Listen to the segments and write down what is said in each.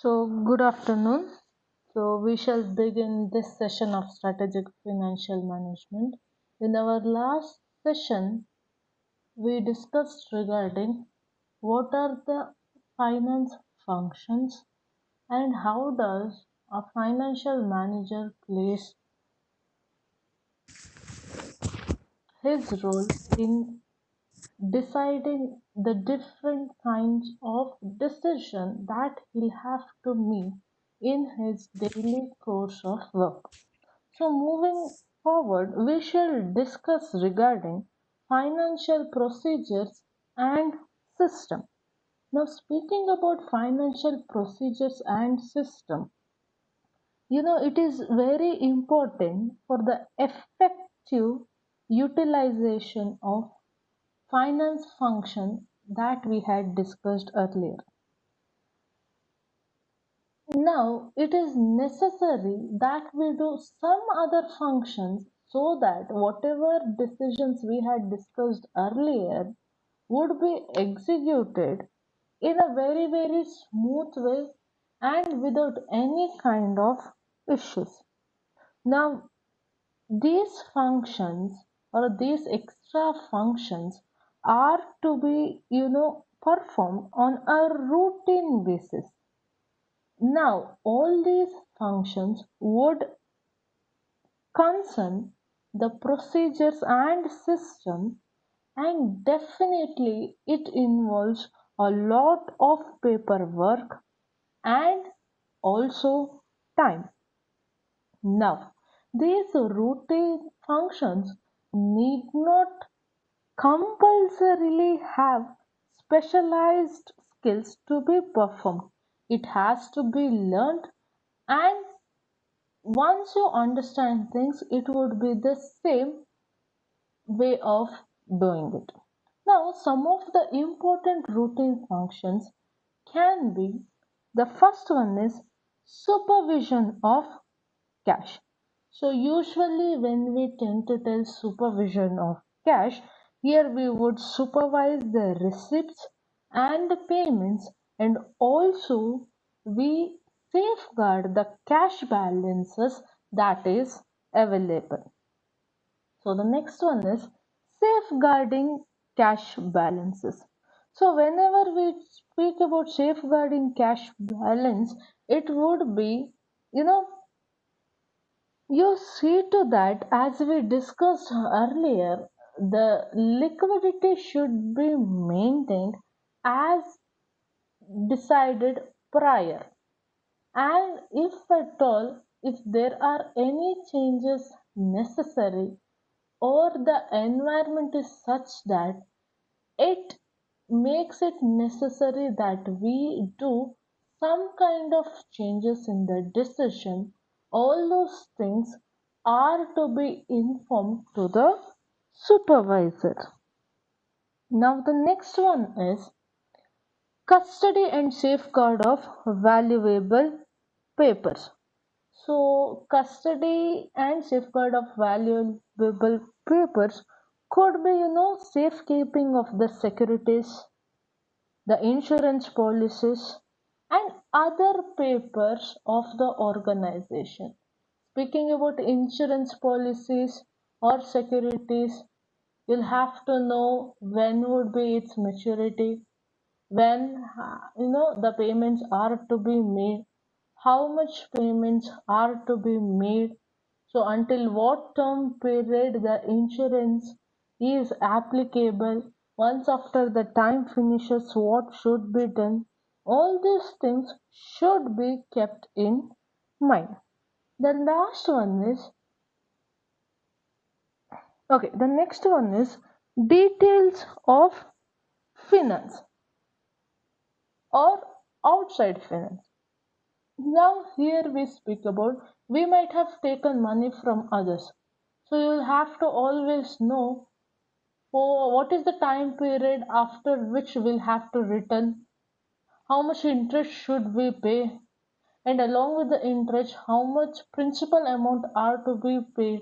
Good afternoon. We shall begin this session of strategic financial management. In our last session, we discussed regarding what are the finance functions and how does a financial manager plays his role in deciding the different kinds of decision that he'll have to make in his daily course of work. So moving forward, we shall discuss regarding financial procedures and system. Now speaking about financial procedures and system, it is very important for the effective utilization of finance function that we had discussed earlier. Now it is necessary that we do some other functions so that whatever decisions we had discussed earlier would be executed in a very smooth way and without any kind of issues. Now these functions or these extra functions are to be performed on a routine basis. Now all these functions would concern the procedures and system, and definitely it involves a lot of paperwork and also time. Now these routine functions need not compulsorily have specialized skills to be performed. It has to be learned, and once you understand things, it would be the same way of doing it. Now, some of the important routine functions can be, the first one is supervision of cash. So usually when we tend to tell supervision of cash, here we would supervise the receipts and the payments, and also we safeguard the cash balances that is available. So the next one is safeguarding cash balances. So whenever we speak about safeguarding cash balance, it would be, you know, you see to that, as we discussed earlier, the liquidity should be maintained as decided prior. And if at all, if there are any changes necessary or the environment is such that it makes it necessary that we do some kind of changes in the decision, all those things are to be informed to the supervisor. Now the next one is custody and safeguard of valuable papers. So custody and safeguard of valuable papers could be, safekeeping of the securities, the insurance policies, and other papers of the organization. Speaking about insurance policies or securities, you'll have to know when would be its maturity, when the payments are to be made, how much payments are to be made, so until what term period the insurance is applicable, once after the time finishes what should be done, all these things should be kept in mind. The last one is the next one is details of finance or outside finance. Now here we speak about, we might have taken money from others. So you'll have to always know for what is the time period after which we'll have to return, how much interest should we pay, and along with the interest, how much principal amount are to be paid.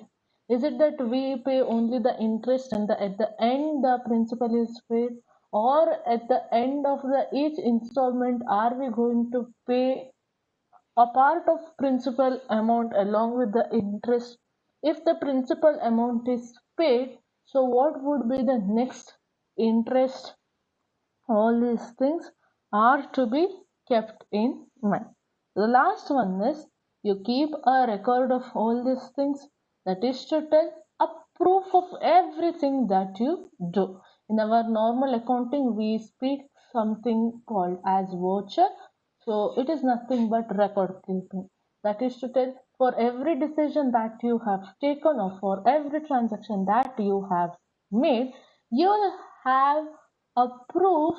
Is it that we pay only the interest and at the end the principal is paid, or at the end of the each installment are we going to pay a part of principal amount along with the interest. If the principal amount is paid, so what would be the next interest? All these things are to be kept in mind. The last one is you keep a record of all these things, that is to tell a proof of everything that you do. In our normal accounting, we speak something called as voucher. So it is nothing but record keeping. That is to tell for every decision that you have taken or for every transaction that you have made, you'll have a proof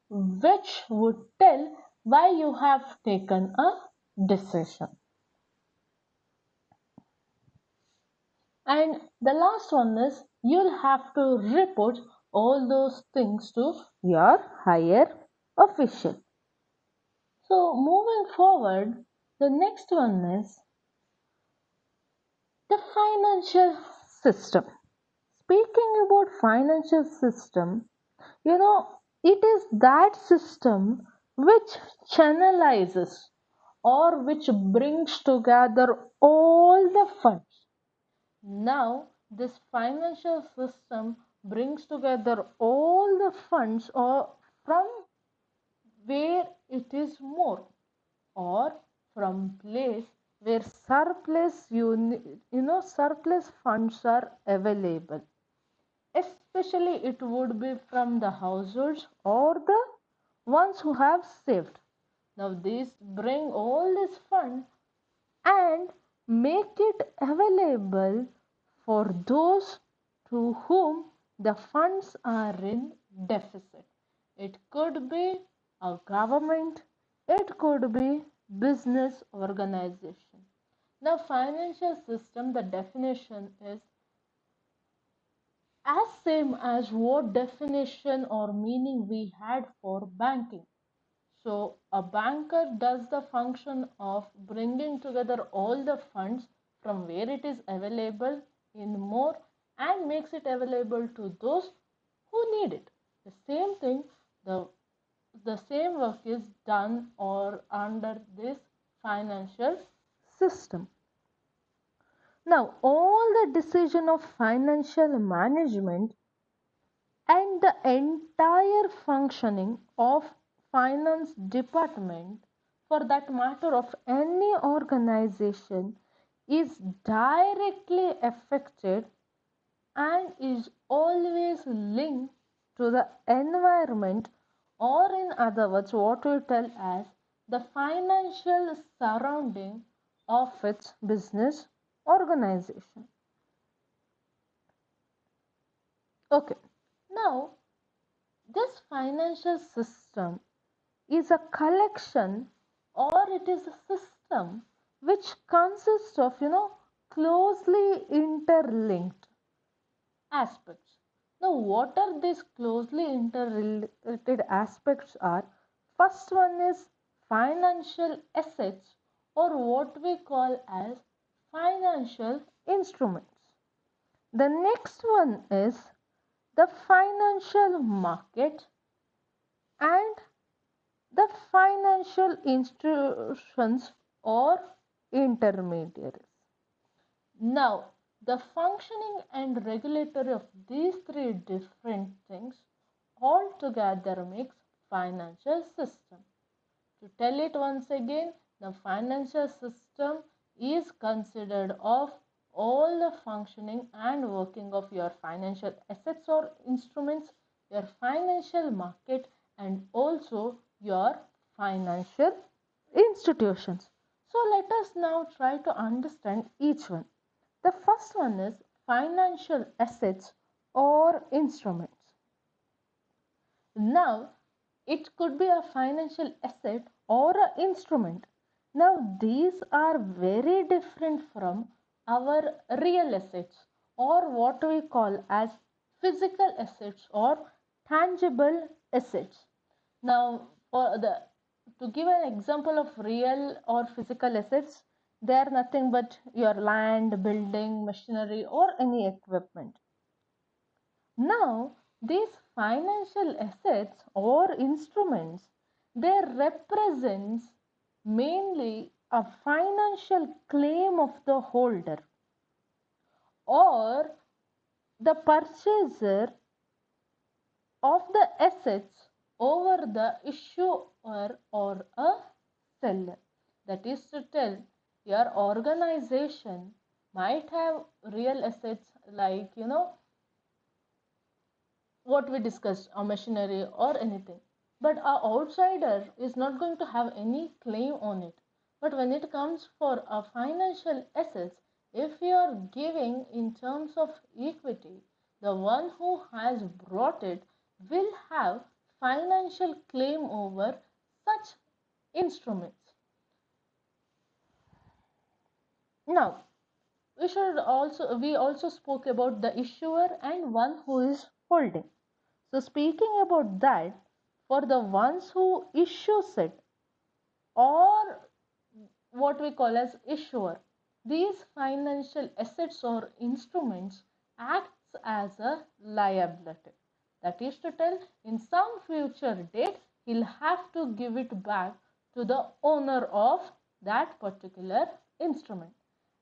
which would tell why you have taken a decision. And the last one is you'll have to report all those things to your higher official. So moving forward, the next one is the financial system. Speaking about financial system, it is that system which channelizes or which brings together all the funds. Now, this financial system brings together all the funds or from where it is more or from place where surplus funds are available. Especially it would be from the households or the ones who have saved. Now these bring all this fund and make it available for those to whom the funds are in deficit. It could be a government, it could be business organization. Now financial system, the definition is as same as what definition or meaning we had for banking. So a banker does the function of bringing together all the funds from where it is available in more and makes it available to those who need it. The same thing, the, the same work is done or under this financial system. Now, all the decision of financial management and the entire functioning of finance department for that matter of any organization is directly affected and is always linked to the environment, or in other words what we tell as the financial surrounding of its business organization. Okay, now this financial system is a collection or it is a system which consists of closely interlinked aspects. Now what are these closely interrelated aspects are? First one is financial assets or what we call as financial instruments. The next one is the financial market and the financial institutions or intermediaries. Now, the functioning and regulatory of these three different things altogether makes financial system. To tell it once again, the financial system is considered of all the functioning and working of your financial assets or instruments, your financial market, and also your financial institutions. So let us now try to understand each one. The first one is financial assets or instruments. Now, it could be a financial asset or an instrument. Now, these are very different from our real assets or what we call as physical assets or tangible assets. Now, to give an example of real or physical assets, they are nothing but your land, building, machinery, or any equipment. Now, these financial assets or instruments, they represents mainly a financial claim of the holder or the purchaser of the assets over the issuer or a seller. That is to tell, your organization might have real assets like, what we discussed, a machinery or anything. But a outsider is not going to have any claim on it. But when it comes for a financial assets, if you are giving in terms of equity, the one who has brought it will have financial claim over such instruments. Now, we also spoke about the issuer and one who is holding. So speaking about that, for the ones who issues it or what we call as issuer, these financial assets or instruments acts as a liability. That is to tell, in some future date, he'll have to give it back to the owner of that particular instrument.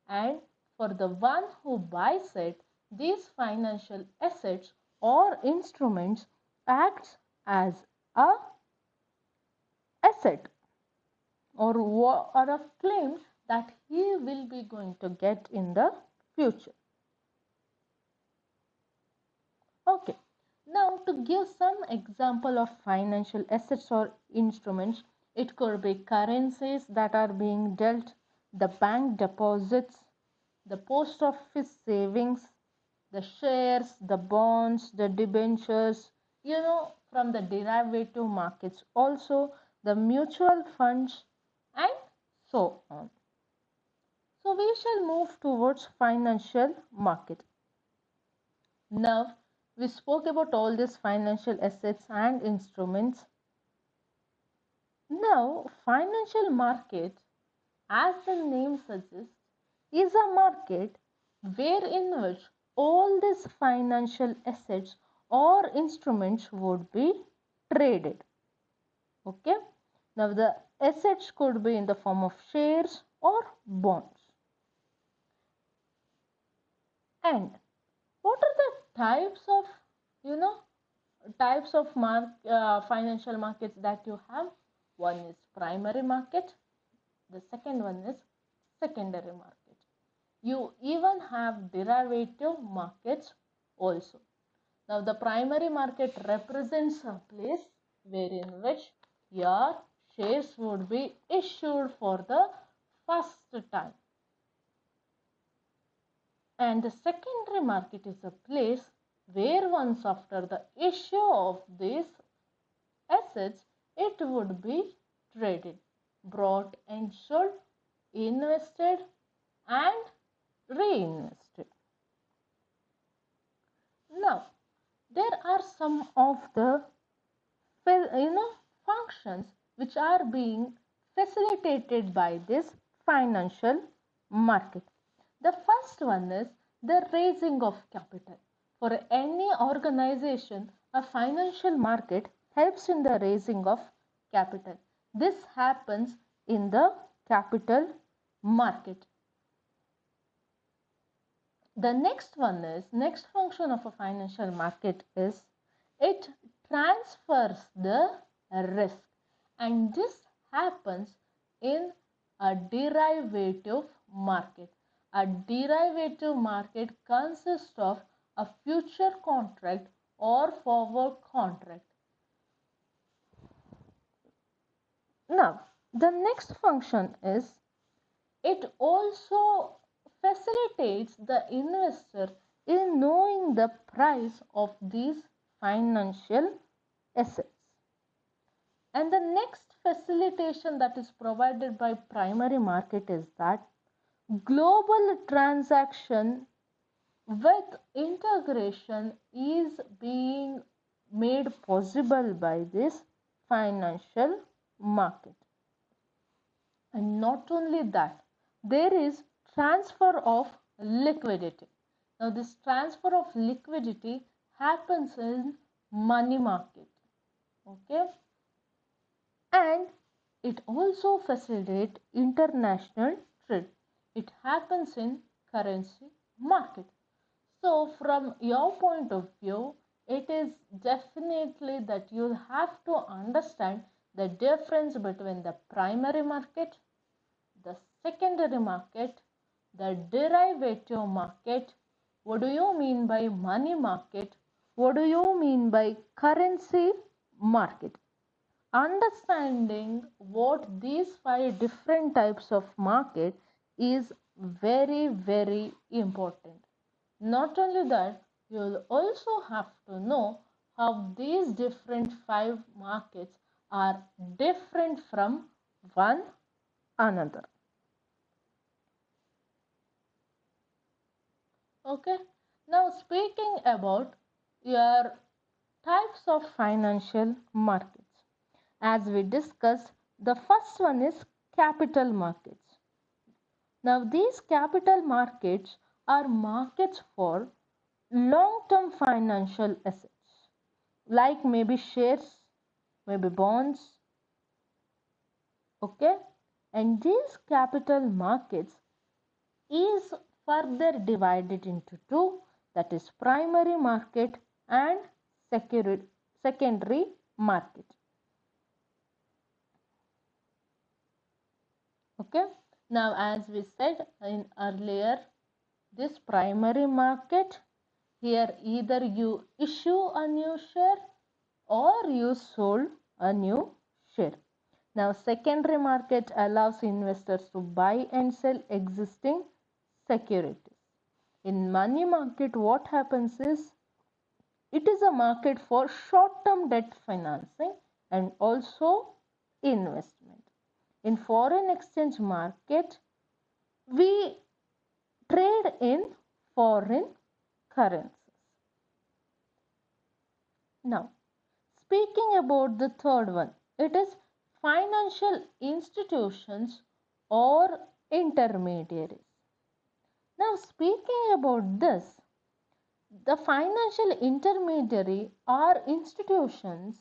And for the one who buys it, these financial assets or instruments acts as a asset or a claim that he will be going to get in the future. Okay, now to give some example of financial assets or instruments, it could be currencies that are being dealt, the bank deposits, the post office savings, the shares, the bonds, the debentures, from the derivative markets, also the mutual funds, and so on. So we shall move towards financial market. Now we spoke about all these financial assets and instruments. Now financial market, as the name suggests, is a market wherein which all these financial assets or instruments would be traded. Okay. Now the assets could be in the form of shares or bonds. And what are the types of financial markets that you have? One is primary market. The second one is secondary market. You even have derivative markets also. Now the primary market represents a place wherein which your shares would be issued for the first time. And the secondary market is a place where once after the issue of these assets, it would be traded, bought and sold, invested and reinvested. Now, there are some of the functions which are being facilitated by this financial market. The first one is the raising of capital. For any organization, a financial market helps in the raising of capital. This happens in the capital market. The next function of a financial market is it transfers the risk, and this happens in a derivative market. A derivative market consists of a future contract or forward contract. Now, the next function is it also facilitates the investor in knowing the price of these financial assets. And the next facilitation that is provided by primary market is that global transaction with integration is being made possible by this financial market. And not only that, there is transfer of liquidity. Now this transfer of liquidity happens in money market. Okay. And it also facilitates international trade. It happens in currency market. So from your point of view, it is definitely that you have to understand the difference between the primary market, the secondary market, the derivative market. What do you mean by money market? What do you mean by currency market? Understanding what these five different types of market is very, very important. Not only that, you will also have to know how these different five markets are different from one another. Okay, now speaking about your types of financial markets. As we discussed, the first one is capital markets. Now, these capital markets are markets for long-term financial assets, like maybe shares, maybe bonds, okay? And these capital markets is further divided into two, that is primary market and secondary market. Okay, now as we said in earlier, this primary market, here either you issue a new share or you sold a new share. Now secondary market allows investors to buy and sell existing securities. In money market, what happens is it is a market for short-term debt financing and also investment. In foreign exchange market, we trade in foreign currencies. Now, speaking about the third one, it is financial institutions or intermediaries. Now, speaking about this, the financial intermediary are institutions,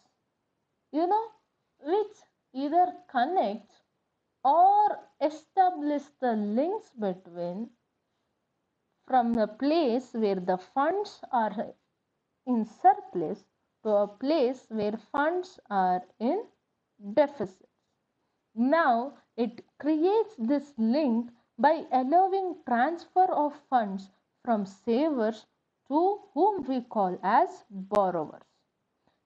which either connect or establish the links between from the place where the funds are in surplus to a place where funds are in deficit. Now it creates this link by allowing transfer of funds from savers to whom we call as borrowers.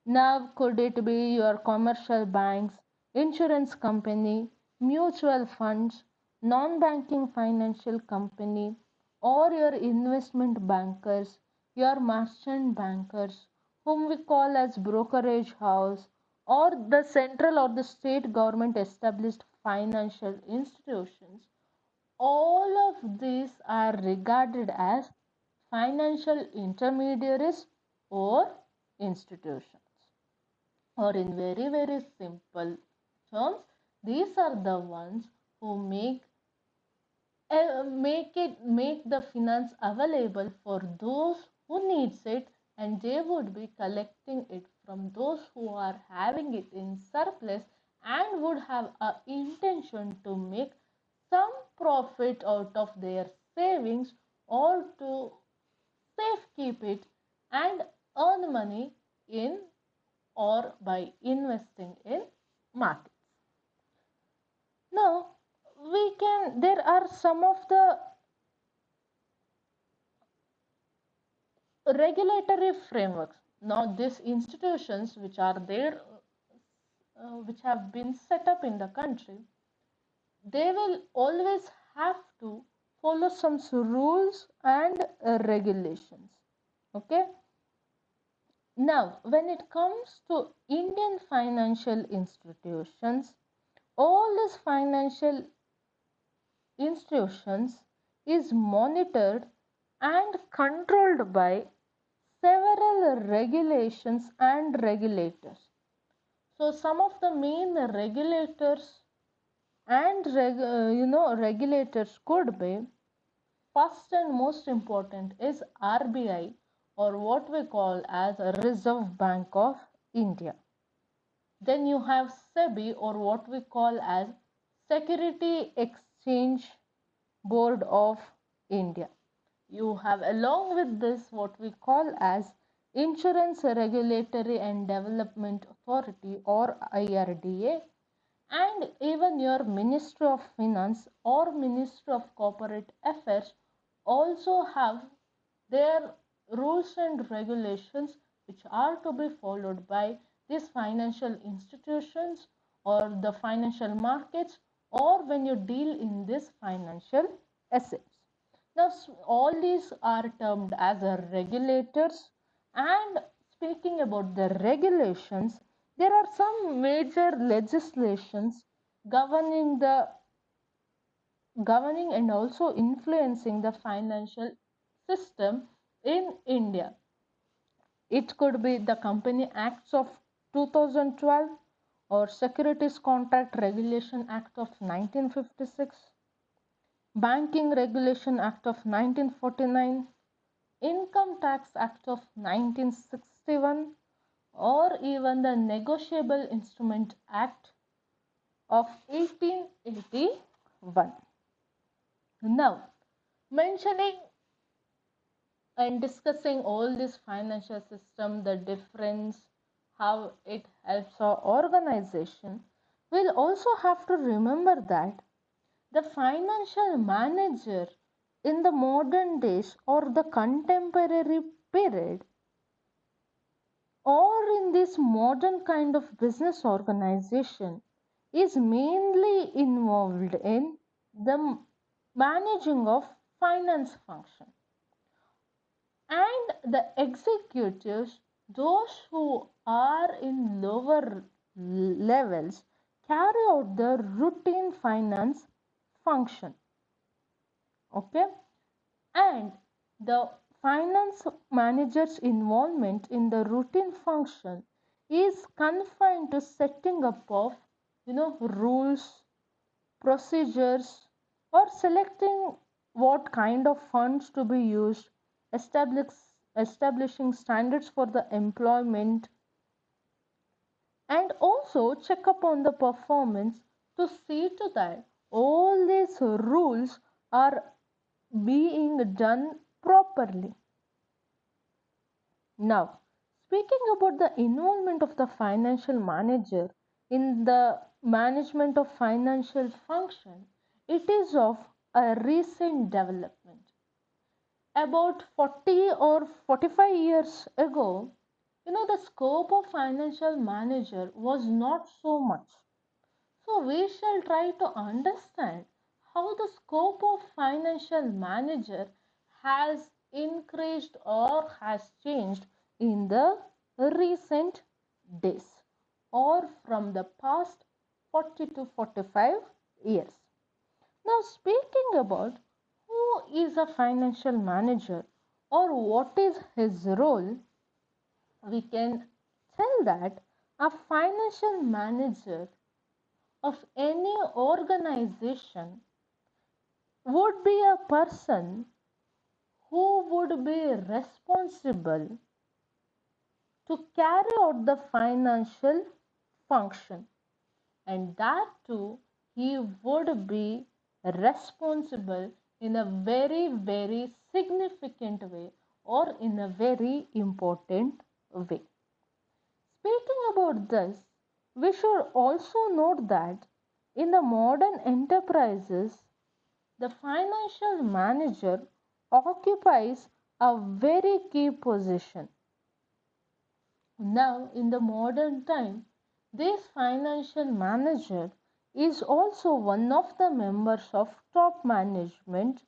Now could it be your commercial banks, insurance company, mutual funds, non-banking financial company, or your investment bankers, your merchant bankers, whom we call as brokerage house, or the central or the state government established financial institutions. All of these are regarded as financial intermediaries or institutions. Or in very, very simple terms, these are the ones who make the finance available for those who needs it, and they would be collecting it from those who are having it in surplus and would have a intention to make some profit out of their savings or to safe keep it and earn money in or by investing in markets. Now, there are some of the regulatory frameworks. Now, these institutions which are there, which have been set up in the country, they will always have to follow some rules and regulations. Okay. Now, when it comes to Indian financial institutions, all these financial institutions is monitored and controlled by several regulations and regulators. So some of the main regulators and regulators could be, first and most important is RBI, or what we call as a Reserve Bank of India. Then you have SEBI, or what we call as Security Exchange Board of India. You have along with this what we call as Insurance Regulatory and Development Authority, or IRDA, and even your Ministry of Finance or Ministry of Corporate Affairs also have their rules and regulations which are to be followed by these financial institutions or the financial markets, or when you deal in this financial assets. Now, all these are termed as regulators. And speaking about the regulations, there are some major legislations governing the governing and also influencing the financial system in India. It could be the Company Acts of 2012 or Securities Contract Regulation Act of 1956, Banking Regulation Act of 1949, Income Tax Act of 1961, or even the Negotiable Instrument Act of 1881. Now, mentioning and discussing all this financial system, the difference, how it helps our organization, we'll also have to remember that the financial manager in the modern days or the contemporary period, or in this modern kind of business organization, is mainly involved in the managing of finance function. And the executives, those who are in lower levels, carry out the routine finance function. Okay, and the finance manager's involvement in the routine function is confined to setting up of rules, procedures, or selecting what kind of funds to be used, establish, establishing standards for the employment, and also check upon the performance to see to that all these rules are being done properly. Now, speaking about the involvement of the financial manager in the management of financial function, it is of a recent development. About 40 or 45 years ago, the scope of financial manager was not so much. So we shall try to understand how the scope of financial manager has increased or has changed in the recent days or from the past 40 to 45 years. Now, speaking about who is a financial manager or what is his role, we can tell that a financial manager of any organization would be a person who would be responsible to carry out the financial function, and that too he would be responsible in a very, very significant way or in a very important way. Speaking about this, we should also note that in the modern enterprises, the financial manager occupies a very key position. Now, in the modern time, this financial manager is also one of the members of top management,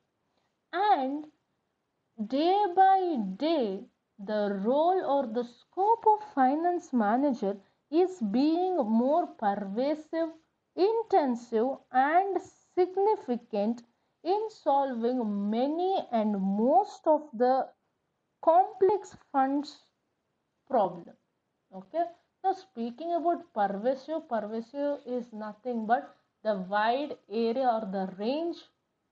and day by day, the role or the scope of finance manager is being more pervasive, intensive, and significant in solving many and most of the complex funds problem. Okay, now speaking about pervasive is nothing but the wide area or the range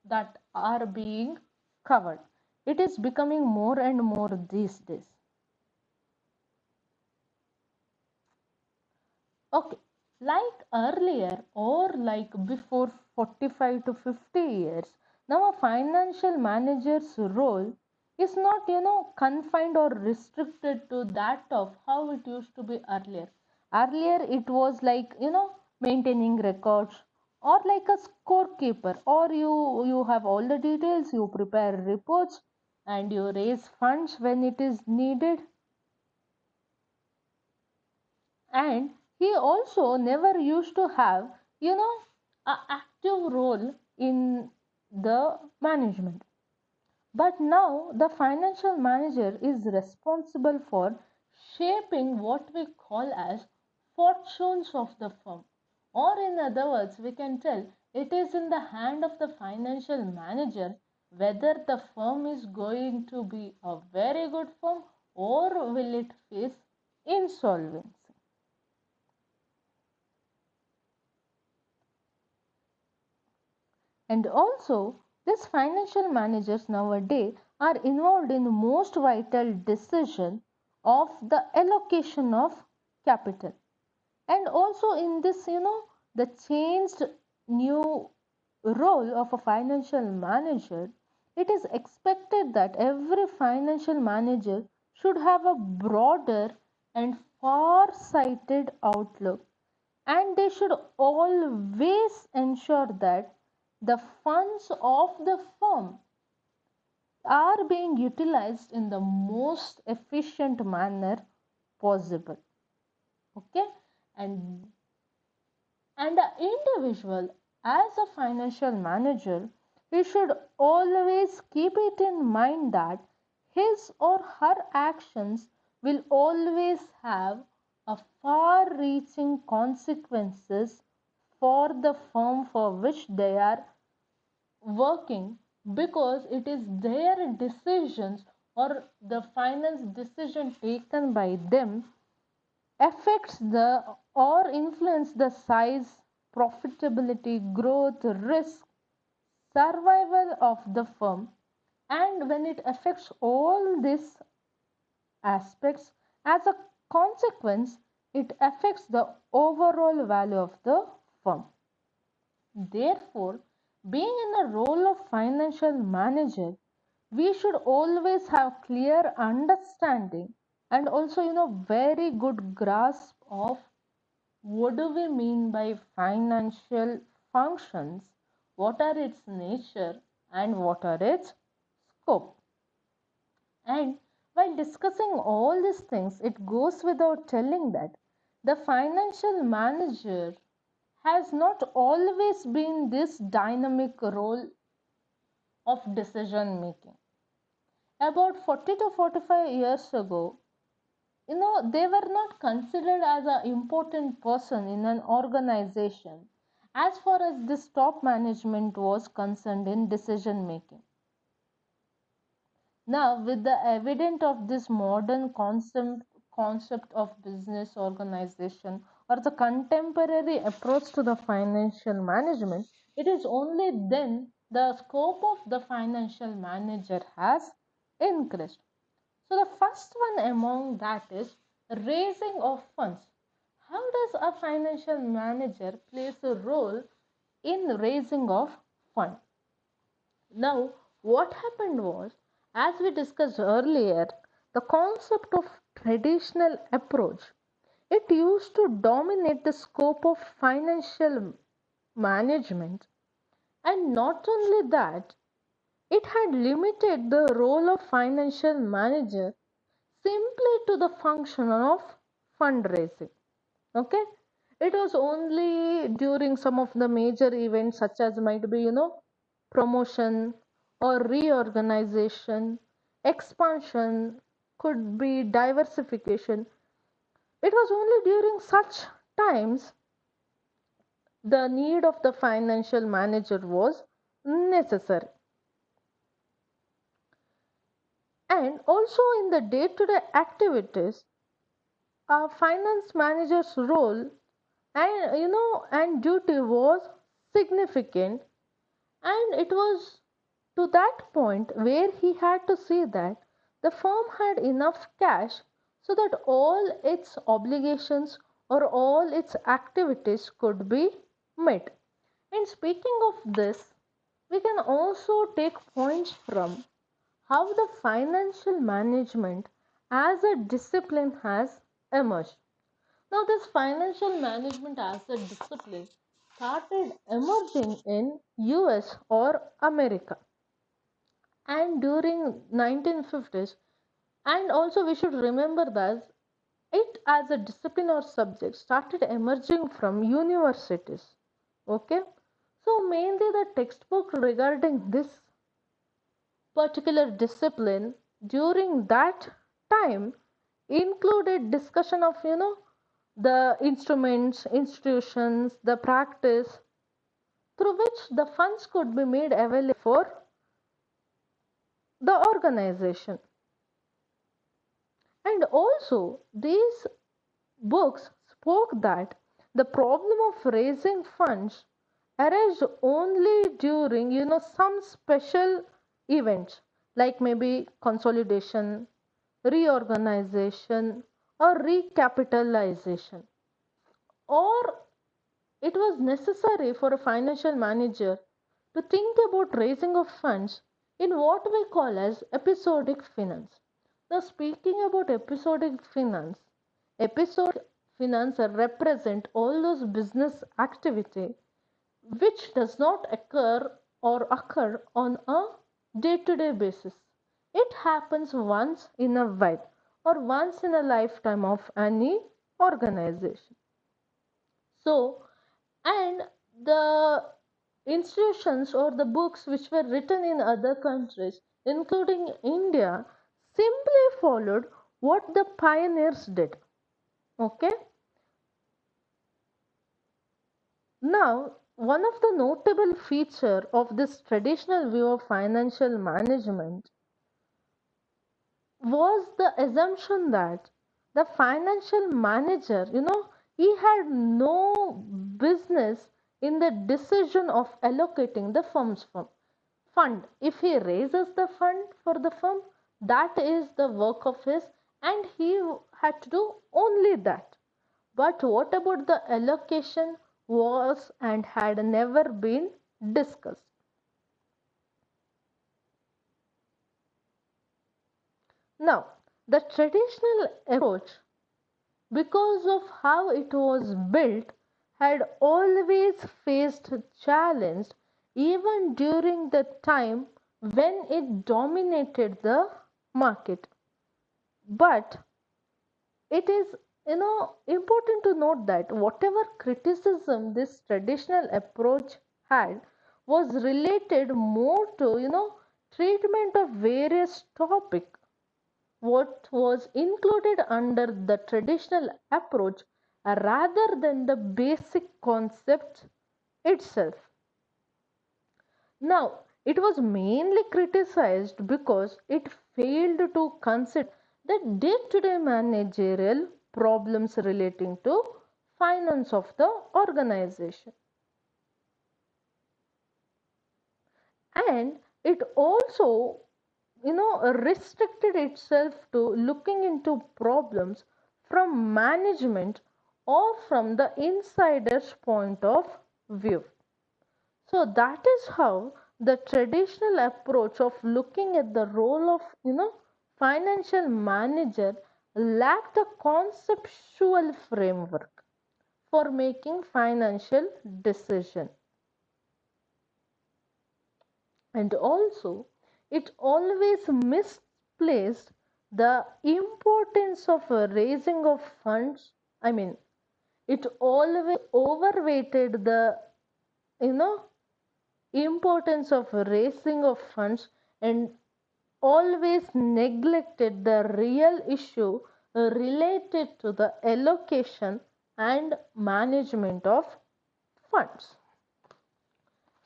that are being covered. It is becoming more and more these days. Okay, like earlier or like before 45 to 50 years, now a financial manager's role is not, confined or restricted to that of how it used to be earlier. Earlier, it was like, maintaining records or like a scorekeeper, or you have all the details, you prepare reports and you raise funds when it is needed. And he also never used to have a active role in the management, but now the financial manager is responsible for shaping what we call as fortunes of the firm, or in other words we can tell it is in the hand of the financial manager whether the firm is going to be a very good firm or will it face insolvency. And also, these financial managers nowadays are involved in the most vital decision of the allocation of capital. And also in this, the changed new role of a financial manager, it is expected that every financial manager should have a broader and far-sighted outlook, and they should always ensure that the funds of the firm are being utilized in the most efficient manner possible. Okay, and the individual as a financial manager, he should always keep it in mind that his or her actions will always have a far reaching consequences for the firm for which they are working, because it is their decisions or the finance decision taken by them affects the or influence the size, profitability, growth, risk, survival of the firm. And when it affects all these aspects, as a consequence, it affects the overall value of the firm. Therefore, being in a role of financial manager, we should always have clear understanding and also very good grasp of what do we mean by financial functions, what are its nature and what are its scope. And while discussing all these things, it goes without telling that the financial manager has not always been this dynamic role of decision making. About 40 to 45 years ago, they were not considered as an important person in an organization as far as this top management was concerned in decision making. Now, with the evidence of this modern concept of business organization or the contemporary approach to the financial management, it is only then the scope of the financial manager has increased. So the first one among that is raising of funds. How does a financial manager plays a role in raising of fund? Now, what happened was, as we discussed earlier, the concept of traditional approach, it used to dominate the scope of financial management. And not only that, it had limited the role of financial manager simply to the function of fundraising. Okay, it was only during some of the major events such as might be promotion or reorganization, expansion, could be diversification. It was only during such times the need of the financial manager was necessary. And also in the day-to-day activities, a finance manager's role and duty was significant, and it was to that point where he had to see that the firm had enough cash so that all its obligations, or all its activities could be met. And speaking of this, we can also take points from how the financial management as a discipline has emerged. Now, this financial management as a discipline started emerging in US or America and during 1950s, and also we should remember that it as a discipline or subject started emerging from universities. Okay, so mainly the textbook regarding this particular discipline during that time included discussion of the instruments, institutions, the practice through which the funds could be made available for the organization. And also these books spoke that the problem of raising funds arise only during some special events, like maybe consolidation, reorganization, or recapitalization, or it was necessary for a financial manager to think about raising of funds in what we call as episodic finance. Now, speaking about episodic finance represent all those business activity which does not occur on a day-to-day basis. It happens once in a while or once in a lifetime of any organization. So, and the institutions or the books which were written in other countries, including India, simply followed what the pioneers did. Okay. Now, one of the notable feature of this traditional view of financial management was the assumption that the financial manager, he had no business in the decision of allocating the firm's fund. If he raises the fund for the firm, that is the work of his, and he had to do only that. But what about the allocation was and had never been discussed. Now, the traditional approach, because of how it was built, had always faced challenge even during the time when it dominated the market. But it is important to note that whatever criticism this traditional approach had was related more to treatment of various topics what was included under the traditional approach rather than the basic concept itself. Now, it was mainly criticized because it failed to consider the day-to-day managerial problems relating to finance of the organization. And it also restricted itself to looking into problems from management or from the insider's point of view. So that is how the traditional approach of looking at the role of financial manager lacked a conceptual framework for making financial decision. And also it always misplaced the importance of raising of funds. I mean, it always overweighted the you know importance of raising of funds and always neglected the real issue related to the allocation and management of funds.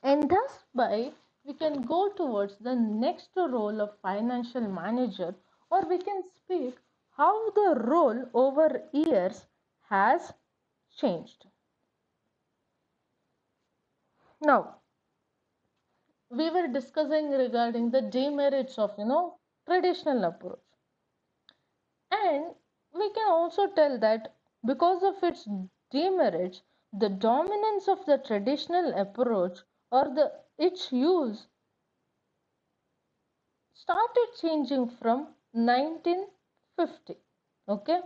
And thus by we can go towards the next role of financial manager, or we can speak how the role over years has changed. Now, we were discussing regarding the demerits of traditional approach, and we can also tell that Because of its demerits, the dominance of the traditional approach or its use started changing from 1950. Okay,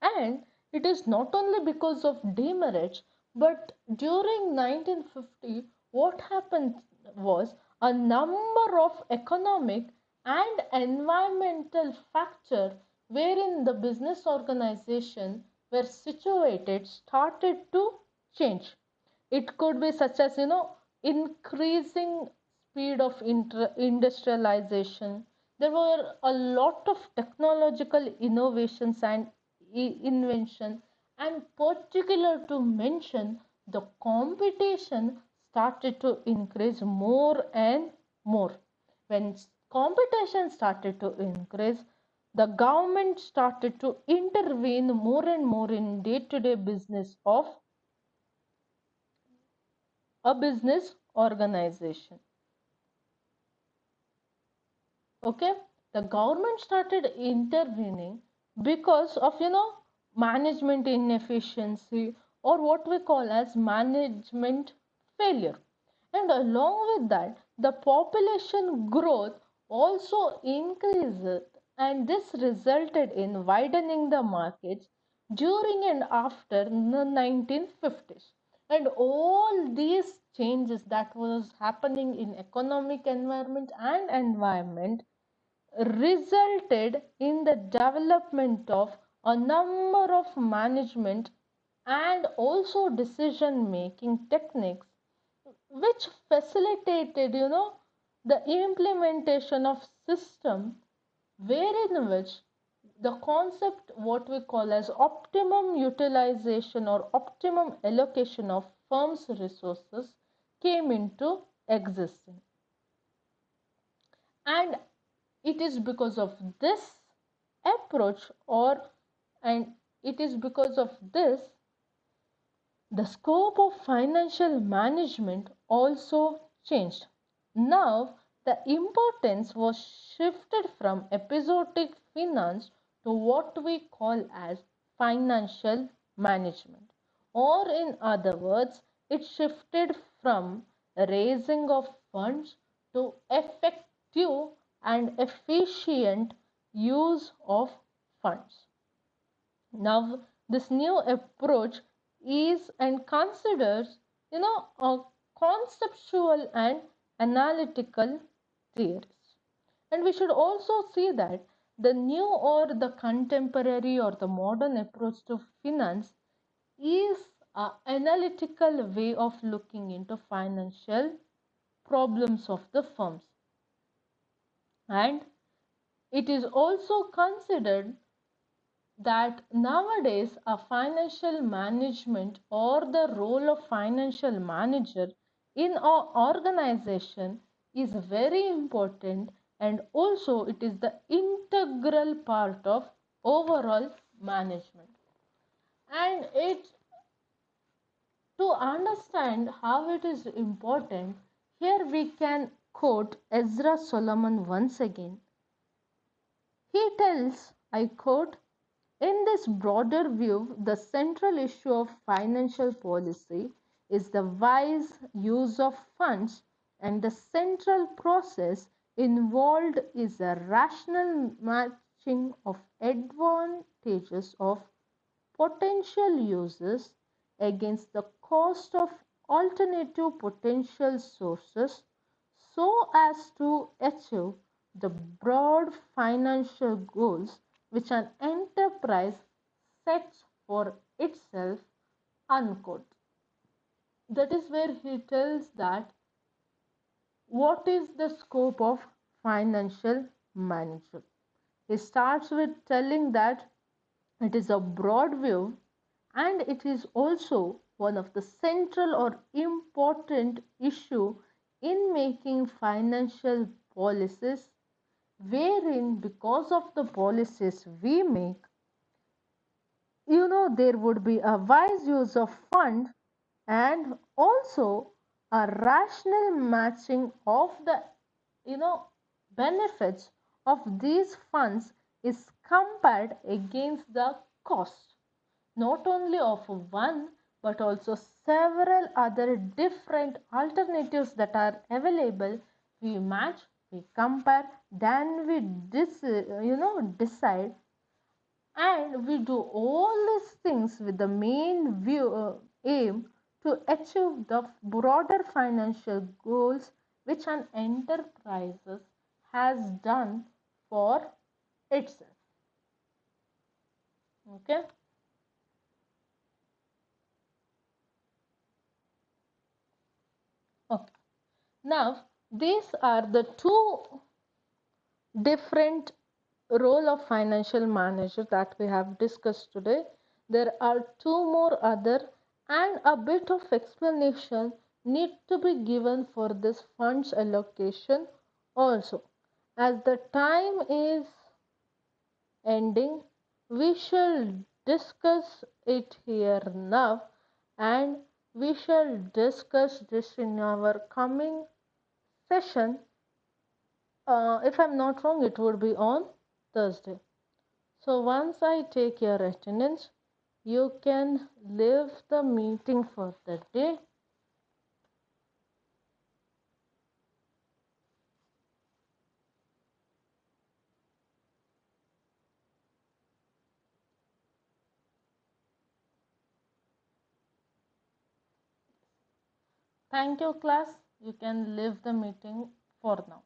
and it is not only because of demerits, but during 1950, what happened was a number of economic and environmental factors wherein the business organization were situated started to change. It could be such as, increasing speed of industrialization. There were a lot of technological innovations and invention, and particular to mention, the competition started to increase more and more. When competition started to increase, the government started to intervene more and more in day-to-day business of a business organization. Okay, the government started intervening because of, management inefficiency, or what we call as management failure. And along with that, the population growth also increased, and this resulted in widening the markets during and after the 1950s. And all these changes that was happening in economic environment and environment resulted in the development of a number of management and also decision making techniques which facilitated, the implementation of system wherein which the concept what we call as optimum utilization or optimum allocation of firms resources came into existence. And it is because of this approach, or and it is because of this the scope of financial management also changed. Now, the importance was shifted from episodic finance to what we call as financial management. Or, in other words, it shifted from raising of funds to effective and efficient use of funds. Now, this new approach is and considers, a conceptual and analytical theories. And we should also see that the new or the contemporary or the modern approach to finance is an analytical way of looking into financial problems of the firms. And it is also considered that nowadays a financial management or the role of financial manager in our organization is very important, and also it is the integral part of overall management. And it to understand how it is important, here we can quote Ezra Solomon once again. He tells, I quote, in this broader view, the central issue of financial policy is the wise use of funds, and the central process involved is a rational matching of advantages of potential uses against the cost of alternative potential sources so as to achieve the broad financial goals which an enterprise sets for itself, unquote. That is where he tells that what is the scope of financial management. He starts with telling that it is a broad view, and it is also one of the central or important issue in making financial policies, wherein because of the policies we make, there would be a wise use of fund and also a rational matching of the benefits of these funds is compared against the cost. not only of one but also several other different alternatives that are available. We match, we compare, then we decide, and we do all these things with the main aim to achieve the broader financial goals which an enterprise has done for itself. Okay. Okay. Now these are the two different role of financial manager that we have discussed today. There are two more other, and a bit of explanation need to be given for this funds allocation also. As the time is ending, we shall discuss it here now, and we shall discuss this in our coming session. If I'm not wrong, it would be on Thursday. So once I take your attendance, you can leave the meeting for the day. Thank you, class. You can leave the meeting for now.